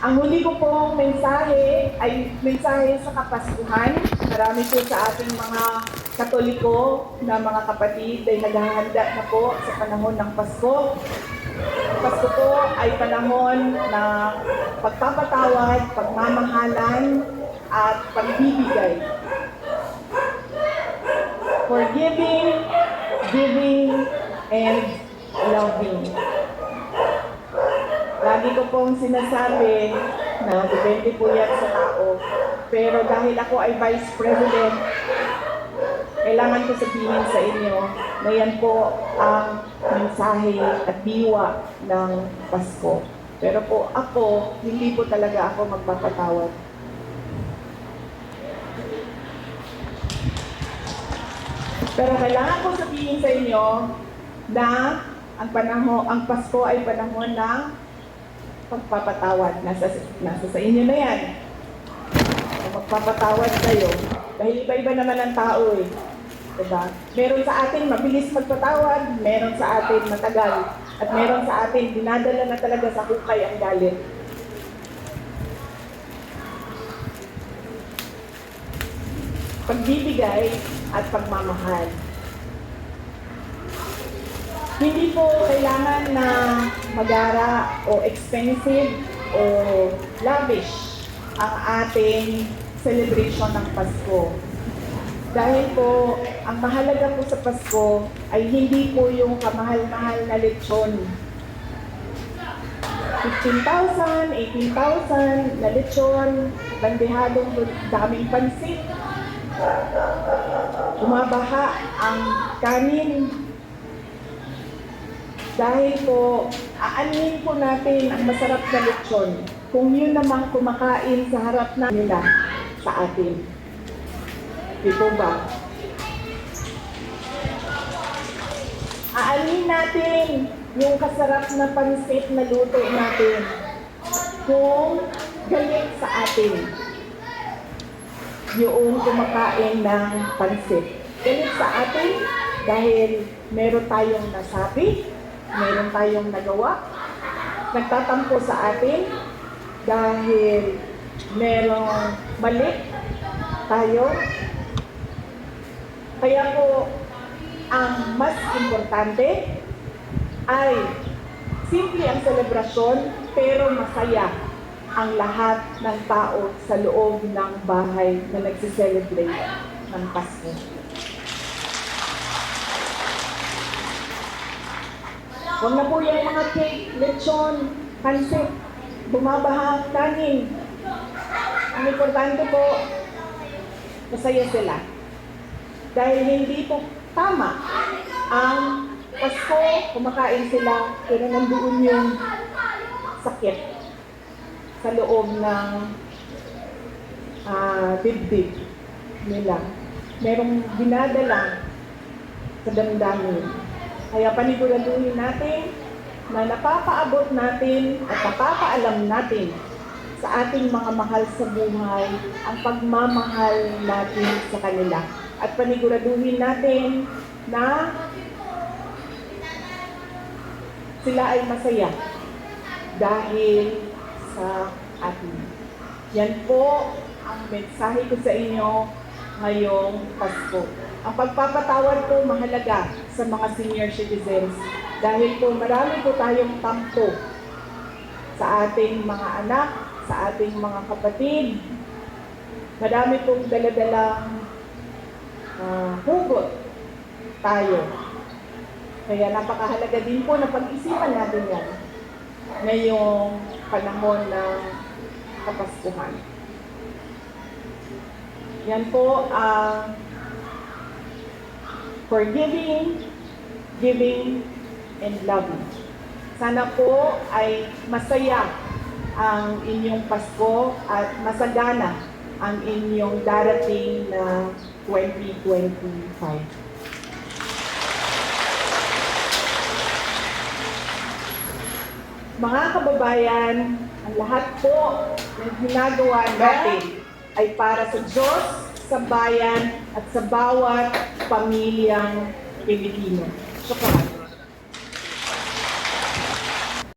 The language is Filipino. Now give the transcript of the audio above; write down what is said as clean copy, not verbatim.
Ang huli ko pong mensahe ay mensahe sa Kapaskuhan. Marami po sa ating mga Katoliko na mga kapatid ay naghahanda na po sa panahon ng Pasko. Pasko po ay panahon na pagpapatawad, pagmamahalan, at pagbibigay. Forgiving, giving, and loving. Lagi ko pong sinasabi na depende po yan sa tao. Pero dahil ako ay Vice President, kailangan ko sabihin sa inyo na yan po ang mensahe at diwa ng Pasko. Pero po ako, hindi po talaga ako magpapatawad. Pero kailangan ko sabihin sa inyo na ang Pasko ay panahon ng pagpapatawad. Nasa sa inyo na yan. Kung magpapatawad kayo. Dahil iba-iba naman ang tao eh. Diba? Meron sa atin mabilis magpatawad, meron sa atin matagal. At meron sa atin dinadala na talaga sa hukay ang galit. Pagbibigay at pagmamahal. Hindi po kailangan na magara o expensive o lavish ang ating celebration ng Pasko. Dahil po, ang mahalaga po sa Pasko ay hindi po yung kamahal-mahal na lechon. 15,000, 18,000 na lechon, bandehadong daming pansit. Bumabaha ang kanin. Dahil po, aanin po natin ang masarap na lechon kung yun namang kumakain sa harap na nila sa atin. Di po ba? Aanin natin yung kasarap na pansit na luto natin kung galit sa atin yung kumakain ng pansit. Galit sa atin dahil meron tayong nasabi, meron tayong nagawa, nagtatampo sa atin dahil merong mali tayo. Kaya po, ang mas importante ay simple ang selebrasyon pero masaya ang lahat ng tao sa loob ng bahay na nagsiselebrate ng Pasko. Huwag na po yung mga cake, lechon, pansit, bumabaha, kanin. Ang importante po, masaya sila. Dahil hindi po tama ang Pasko, kumakain sila, pero nandoon yung sakit sa loob ng dibdib nila. Merong dinadala sa damdamin. Kaya paniguraduhin natin na napapaabot natin at napapaalam natin sa ating mga mahal sa buhay ang pagmamahal natin sa kanila. At paniguraduhin natin na sila ay masaya dahil sa atin. Yan po ang mensahe ko sa inyo ngayong Pasko. Ang pagpapatawad po mahalaga sa mga senior citizens dahil po marami po tayong tampo sa ating mga anak, sa ating mga kapatid. Marami pong daladalang hugot tayo. Kaya napakahalaga din po na pag-isipan natin yan ngayong panahon ng Kapaskuhan. Yan po ang forgiving, giving, and loving. Sana po ay masaya ang inyong Pasko at masagana ang inyong darating na 2025. Mga kababayan, ang lahat po ng ginagawa natin ay para sa Diyos, sa bayan, at sa bawat pamilyang Pilipino. Syukran.